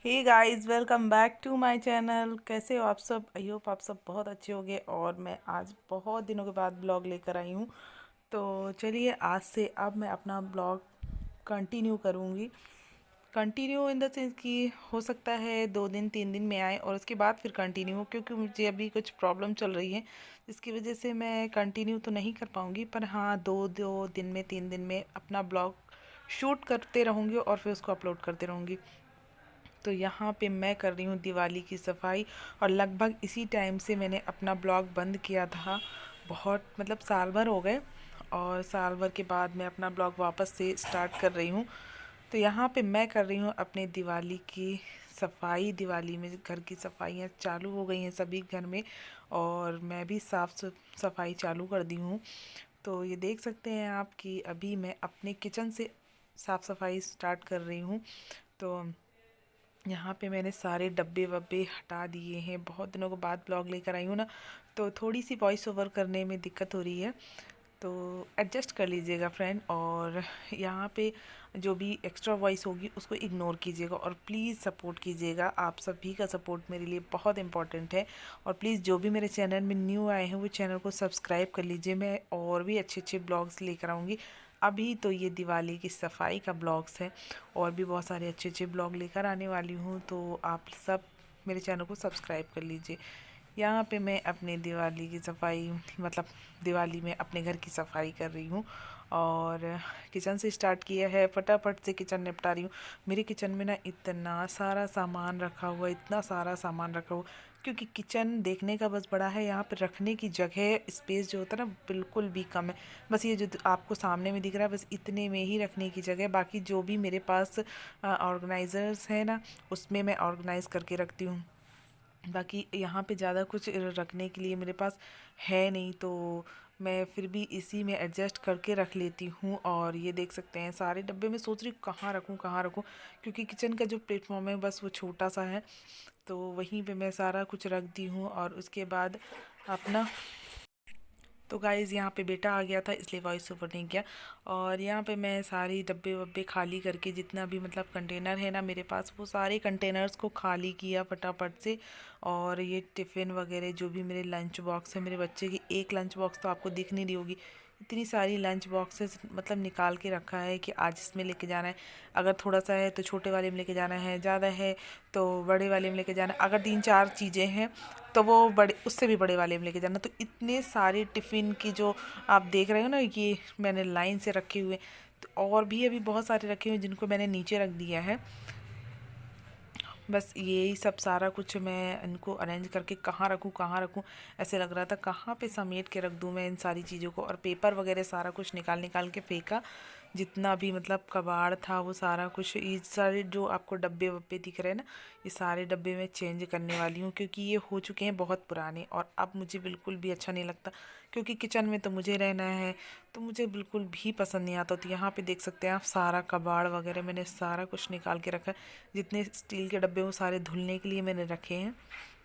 Hey guys, welcome back to my channel. कैसे हो आप सब? आई होप आप सब बहुत अच्छे होंगे। और मैं आज बहुत दिनों के बाद ब्लॉग लेकर आई हूँ। तो चलिए, आज से अब मैं अपना ब्लॉग कंटिन्यू करूँगी। कंटिन्यू इन द सेंस कि हो सकता है 2 दिन 3 दिन में आए और उसके बाद फिर कंटिन्यू हो, क्योंकि मुझे अभी कुछ प्रॉब्लम चल रही है जिसकी वजह से मैं कंटिन्यू तो नहीं कर पाऊँगी। पर हाँ, दो दो दिन में 3 दिन में अपना ब्लॉग शूट करते रहूँगी और फिर उसको अपलोड करते रहूँगी। तो यहाँ पे मैं कर रही हूँ दिवाली की सफाई, और लगभग इसी टाइम से मैंने अपना ब्लॉग बंद किया था। बहुत मतलब साल भर हो गए, और साल भर के बाद मैं अपना ब्लॉग वापस से स्टार्ट कर रही हूँ। तो यहाँ पे मैं कर रही हूँ अपने दिवाली की सफाई। दिवाली में घर की सफाइयाँ चालू हो गई हैं सभी घर में, और मैं भी सफाई चालू कर दी हूँ। तो ये देख सकते हैं आप कि अभी मैं अपने किचन से साफ़ सफाई स्टार्ट कर रही हूँ। तो यहाँ पे मैंने सारे डब्बे वब्बे हटा दिए हैं। बहुत दिनों के बाद ब्लॉग लेकर आई हूँ ना, तो थोड़ी सी वॉइस ओवर करने में दिक्कत हो रही है, तो एडजस्ट कर लीजिएगा फ्रेंड। और यहाँ पे जो भी एक्स्ट्रा वॉइस होगी उसको इग्नोर कीजिएगा, और प्लीज़ सपोर्ट कीजिएगा। आप सभी का सपोर्ट मेरे लिए बहुत इंपॉर्टेंट है। और प्लीज़ जो भी मेरे चैनल में न्यू आए हैं वो चैनल को सब्सक्राइब कर लीजिए। मैं और भी अच्छे अच्छे ब्लॉग्स लेकर आऊँगी। अभी तो ये दिवाली की सफाई का ब्लॉग्स है, और भी बहुत सारे अच्छे अच्छे ब्लॉग लेकर आने वाली हूँ। तो आप सब मेरे चैनल को सब्सक्राइब कर लीजिए। यहाँ पे मैं अपने दिवाली की सफाई मतलब दिवाली में अपने घर की सफाई कर रही हूँ, और किचन से स्टार्ट किया है। फटाफट से किचन निपटा रही हूँ। मेरे किचन में ना इतना सारा सामान रखा हुआ, इतना सारा सामान रखा हुआ, क्योंकि किचन देखने का बस बड़ा है, यहाँ पे रखने की जगह स्पेस जो होता है ना बिल्कुल भी कम है। बस ये जो आपको सामने में दिख रहा है, बस इतने में ही रखने की जगह। बाकी जो भी मेरे पास ऑर्गेनाइज़र्स है ना, उसमें मैं ऑर्गेनाइज़ करके रखती हूँ। बाकी यहाँ पे ज़्यादा कुछ रखने के लिए मेरे पास है नहीं, तो मैं फिर भी इसी में एडजस्ट करके रख लेती हूँ। और ये देख सकते हैं सारे डब्बे में सोच रही हूँ कहाँ रखूँ कहाँ रखूँ, क्योंकि किचन का जो प्लेटफॉर्म है बस वो छोटा सा है, तो वहीं पे मैं सारा कुछ रख दी हूँ। और उसके बाद अपना तो गाइज़ यहाँ पे बेटा आ गया था इसलिए वॉइस ओवर नहीं किया। और यहाँ पे मैं सारी डब्बे वब्बे खाली करके, जितना भी मतलब कंटेनर है ना मेरे पास, वो सारे कंटेनर्स को खाली किया फटाफट से। और ये टिफ़िन वगैरह जो भी मेरे लंच बॉक्स है, मेरे बच्चे की एक लंच बॉक्स तो आपको दिख नहीं रही होगी, इतनी सारी लंच बॉक्सेस मतलब निकाल के रखा है कि आज इसमें लेके जाना है। अगर थोड़ा सा है तो छोटे वाले में लेके जाना है, ज़्यादा है तो बड़े वाले में लेके जाना है। अगर 3 4 चीज़ें हैं तो वो बड़े, उससे भी बड़े वाले में लेके जाना। तो इतने सारे टिफ़िन की जो आप देख रहे हो ना, ये मैंने लाइन से रखे हुए। तो और भी अभी बहुत सारे रखे हुए जिनको मैंने नीचे रख दिया है। बस यही सब सारा कुछ मैं इनको अरेंज करके कहाँ रखूँ कहाँ रखूँ, ऐसे लग रहा था कहाँ पे समेट के रख दूँ मैं इन सारी चीज़ों को। और पेपर वगैरह सारा कुछ निकाल निकाल के फेंका, जितना भी मतलब कबाड़ था वो सारा कुछ। ये सारे जो आपको डब्बे वब्बे दिख रहे हैं ना, ये सारे डब्बे मैं चेंज करने वाली हूँ, क्योंकि ये हो चुके हैं बहुत पुराने और अब मुझे बिल्कुल भी अच्छा नहीं लगता। क्योंकि किचन में तो मुझे रहना है, तो मुझे बिल्कुल भी पसंद नहीं आता। तो यहाँ पे देख सकते हैं आप सारा कबाड़ वगैरह मैंने सारा कुछ निकाल के रखा है। जितने स्टील के डब्बे वो सारे धुलने के लिए मैंने रखे हैं।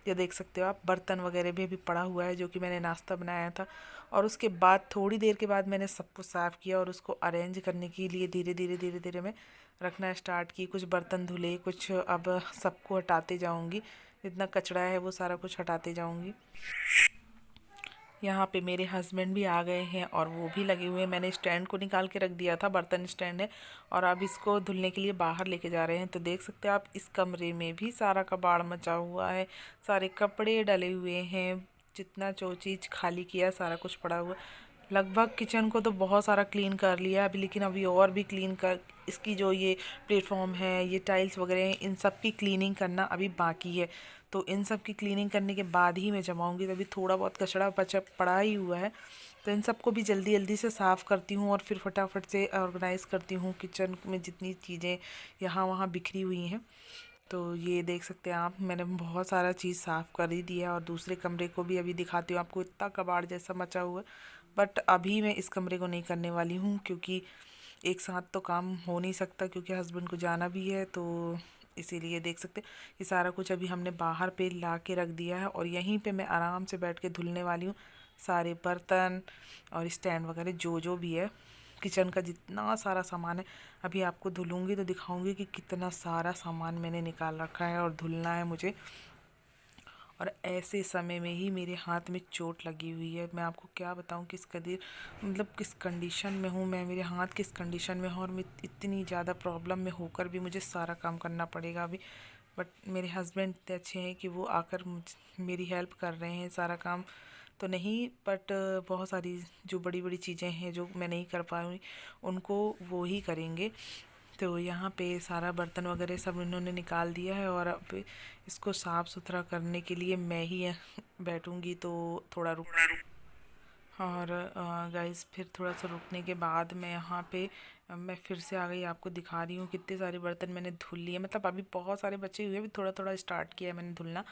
ये देख सकते हो आप, बर्तन वगैरह भी अभी पड़ा हुआ है जो कि मैंने नाश्ता बनाया था। और उसके बाद थोड़ी देर के बाद मैंने सब कुछ साफ़ किया, और उसको अरेंज करने के लिए धीरे धीरे धीरे धीरे मैं रखना स्टार्ट की। कुछ बर्तन धुले, कुछ अब सबको हटाते जाऊंगी, जितना कचरा है वो सारा कुछ हटाते जाऊंगी। यहाँ पे मेरे हस्बैंड भी आ गए हैं और वो भी लगे हुए हैं। मैंने स्टैंड को निकाल के रख दिया था, बर्तन स्टैंड है, और अब इसको धुलने के लिए बाहर लेके जा रहे हैं। तो देख सकते हैं आप, इस कमरे में भी सारा कबाड़ मचा हुआ है, सारे कपड़े डले हुए हैं, जितना जो चीज़ खाली किया सारा कुछ पड़ा हुआ। लगभग किचन को तो बहुत सारा क्लीन कर लिया अभी, लेकिन अभी और भी क्लीन कर, इसकी जो ये प्लेटफॉर्म है, ये टाइल्स वगैरह हैं, इन सब की क्लीनिंग करना अभी बाकी है। तो इन सब की क्लीनिंग करने के बाद ही मैं जमाऊंगी। तो अभी थोड़ा बहुत कचरा बचा पड़ा ही हुआ है, तो इन सबको भी जल्दी जल्दी से साफ़ करती हूँ और फिर फटाफट से ऑर्गेनाइज़ करती हूँ किचन में जितनी चीज़ें यहाँ वहाँ बिखरी हुई हैं। तो ये देख सकते हैं आप, मैंने बहुत सारा चीज़ साफ़ कर ही दिया है। और दूसरे कमरे को भी अभी दिखाती हूँ आपको, इतना कबाड़ जैसा मचा हुआ है। बट अभी मैं इस कमरे को नहीं करने वाली हूँ, क्योंकि एक साथ तो काम हो नहीं सकता, क्योंकि हस्बैंड को जाना भी है। तो इसीलिए देख सकते हैं ये सारा कुछ अभी हमने बाहर पे ला के रख दिया है, और यहीं पे मैं आराम से बैठ के धुलने वाली हूँ सारे बर्तन और स्टैंड वगैरह जो जो भी है। किचन का जितना सारा सामान है, अभी आपको धुलूँगी तो दिखाऊंगी कि कितना सारा सामान मैंने निकाल रखा है और धुलना है मुझे। और ऐसे समय में ही मेरे हाथ में चोट लगी हुई है। मैं आपको क्या बताऊं किस कदर मतलब किस कंडीशन में हूँ मैं, मेरे हाथ किस कंडीशन में है, और मैं इतनी ज़्यादा प्रॉब्लम में होकर भी मुझे सारा काम करना पड़ेगा अभी। बट मेरे हस्बैंड इतने अच्छे हैं कि वो आकर मेरी हेल्प कर रहे हैं। सारा काम तो नहीं, बट बहुत सारी जो बड़ी बड़ी चीज़ें हैं जो मैं नहीं कर पाऊँगी उनको वो ही करेंगे। तो यहाँ पे सारा बर्तन वगैरह सब इन्होंने निकाल दिया है, और अब इसको साफ़ सुथरा करने के लिए मैं ही बैठूँगी। तो थोड़ा रुक और गाइस फिर थोड़ा सा रुकने के बाद मैं यहाँ पे मैं फिर से आ गई। आपको दिखा रही हूँ कितने सारे बर्तन मैंने धुल लिए। मतलब अभी बहुत सारे बचे हुए, अभी थोड़ा थोड़ा स्टार्ट किया है मैंने धुलना।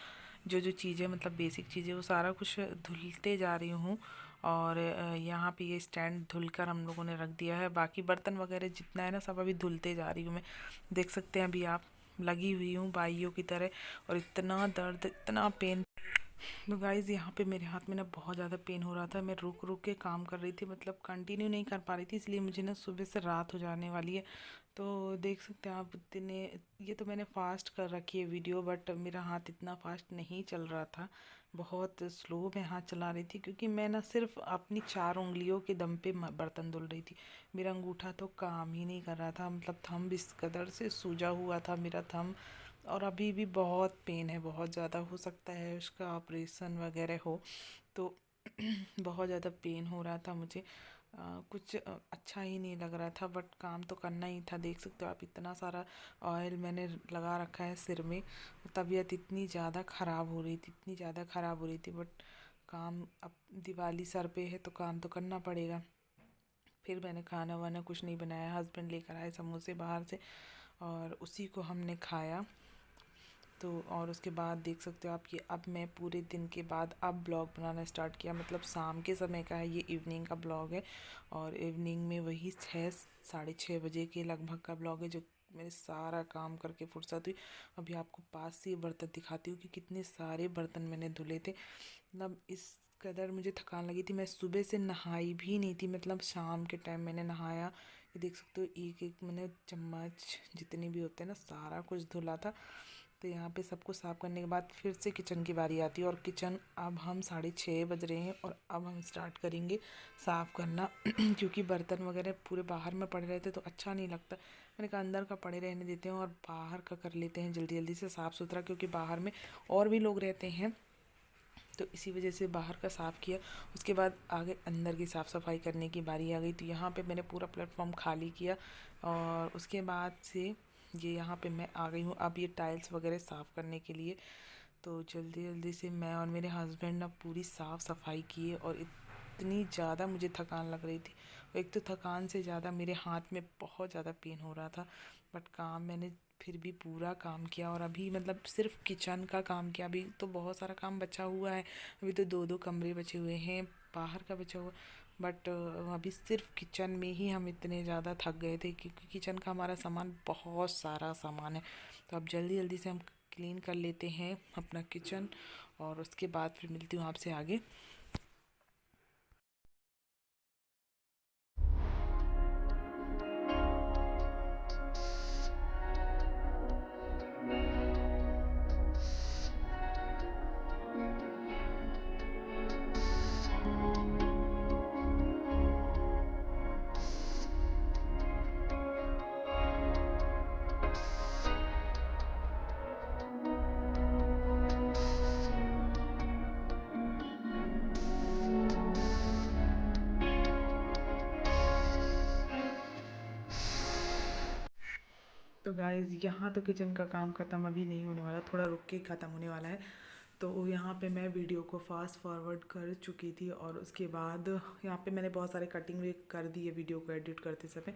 जो जो चीज़ें मतलब बेसिक चीज़ें वो सारा कुछ धुलते जा रही हूँ। और यहाँ पे ये स्टैंड धुलकर हम लोगों ने रख दिया है। बाकी बर्तन वगैरह जितना है ना सब अभी धुलते जा रही हूँ मैं। देख सकते हैं अभी आप, लगी हुई हूँ बाइयों की तरह। और इतना दर्द, इतना पेन। तो गाइज़ यहाँ पे मेरे हाथ में ना बहुत ज़्यादा पेन हो रहा था। मैं रुक रुक के काम कर रही थी, मतलब कंटिन्यू नहीं कर पा रही थी, इसलिए मुझे ना सुबह से रात हो जाने वाली है। तो देख सकते हैं आप इतने, ये तो मैंने फास्ट कर रखी है वीडियो, बट मेरा हाथ इतना फास्ट नहीं चल रहा था। बहुत स्लो मैं हाथ चला रही थी, क्योंकि मैं ना सिर्फ अपनी 4 उंगलियों के दम पे बर्तन धुल रही थी। मेरा अंगूठा तो काम ही नहीं कर रहा था, मतलब थंब इस कदर से सूजा हुआ था मेरा थंब। और अभी भी बहुत पेन है, बहुत ज़्यादा। हो सकता है उसका ऑपरेशन वगैरह हो, तो बहुत ज़्यादा पेन हो रहा था मुझे। कुछ अच्छा ही नहीं लग रहा था, बट काम तो करना ही था। देख सकते हो आप इतना सारा ऑयल मैंने लगा रखा है सिर में। तबीयत इतनी ज़्यादा ख़राब हो रही थी, इतनी ज़्यादा ख़राब हो रही थी, बट काम अब दिवाली सर पे है तो काम तो करना पड़ेगा। फिर मैंने खाना वाना कुछ नहीं बनाया, हस्बैंड लेकर आए समोसे बाहर से और उसी को हमने खाया। तो और उसके बाद देख सकते हो आप, ये अब मैं पूरे दिन के बाद अब ब्लॉग बनाना स्टार्ट किया। मतलब शाम के समय का है, ये इवनिंग का ब्लॉग है। और इवनिंग में वही 6 साढ़े 6 बजे के लगभग का ब्लॉग है, जो मैंने सारा काम करके फुर्सत हुई। अभी आपको पास से ये बर्तन दिखाती हूँ कि कितने सारे बर्तन मैंने धुले थे। मतलब इस कदर मुझे थकान लगी थी, मैं सुबह से नहाई भी नहीं थी, मतलब शाम के टाइम मैंने नहाया। ये देख सकते हो एक एक मैंने चम्मच जितने भी होते हैं ना सारा कुछ धुला था। तो यहाँ पे सबको साफ़ करने के बाद फिर से किचन की बारी आती है। और किचन अब हम 6:30 बज रहे हैं और अब हम स्टार्ट करेंगे साफ़ करना क्योंकि बर्तन वगैरह पूरे बाहर में पड़े रहते तो अच्छा नहीं लगता। मैंने कहा अंदर का पड़े रहने देते हैं और बाहर का कर लेते हैं जल्दी जल्दी से साफ़ सुथरा, क्योंकि बाहर में और भी लोग रहते हैं, तो इसी वजह से बाहर का साफ़ किया। उसके बाद आगे अंदर की साफ़ सफाई करने की बारी आ गई। तो यहाँ पे मैंने पूरा प्लेटफॉर्म खाली किया और उसके बाद से ये यहाँ पे मैं आ गई हूँ अब ये टाइल्स वगैरह साफ़ करने के लिए। तो जल्दी जल्दी से मैं और मेरे हस्बैंड ना पूरी साफ़ सफाई किए। और इतनी ज़्यादा मुझे थकान लग रही थी, और एक तो थकान से ज़्यादा मेरे हाथ में बहुत ज़्यादा पेन हो रहा था। बट काम मैंने फिर भी पूरा काम किया। और अभी मतलब सिर्फ किचन का काम किया, अभी तो बहुत सारा काम बचा हुआ है। अभी तो 2-2 कमरे बचे हुए हैं, बाहर का बचा हुआ। बट अभी सिर्फ किचन में ही हम इतने ज़्यादा थक गए थे, क्योंकि किचन का हमारा सामान बहुत सारा सामान है। तो अब जल्दी जल्दी से हम क्लीन कर लेते हैं अपना किचन, और उसके बाद फिर मिलती हूँ आपसे आगे। तो गाइज़ यहाँ तो किचन का काम ख़त्म अभी नहीं होने वाला, थोड़ा रुक के ख़त्म होने वाला है। तो यहाँ पे मैं वीडियो को फास्ट फॉरवर्ड कर चुकी थी, और उसके बाद यहाँ पे मैंने बहुत सारे कटिंग भी कर दी है वीडियो को एडिट करते समय।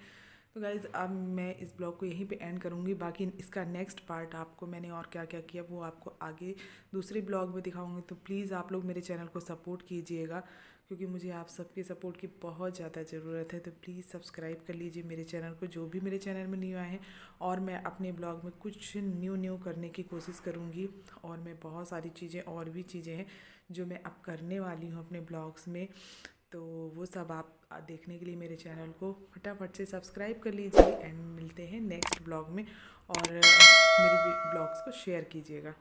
तो गाइज़ अब मैं इस ब्लॉग को यहीं पे एंड करूँगी। बाकी इसका नेक्स्ट पार्ट आपको मैंने और क्या क्या किया वो आपको आगे दूसरे ब्लॉग में दिखाऊंगी। तो प्लीज़ आप लोग मेरे चैनल को सपोर्ट कीजिएगा, क्योंकि मुझे आप सबके सपोर्ट की बहुत ज़्यादा ज़रूरत है। तो प्लीज़ सब्सक्राइब कर लीजिए मेरे चैनल को, जो भी मेरे चैनल में न्यू आए हैं। और मैं अपने ब्लॉग में कुछ न्यू करने की कोशिश करूँगी। और मैं बहुत सारी चीज़ें और भी चीज़ें हैं जो मैं अब करने वाली हूँ अपने ब्लॉग्स में। तो वो सब आप देखने के लिए मेरे चैनल को फटाफट से सब्सक्राइब कर लीजिए एंड मिलते हैं नेक्स्ट ब्लॉग में। और मेरे ब्लॉग्स को शेयर कीजिएगा।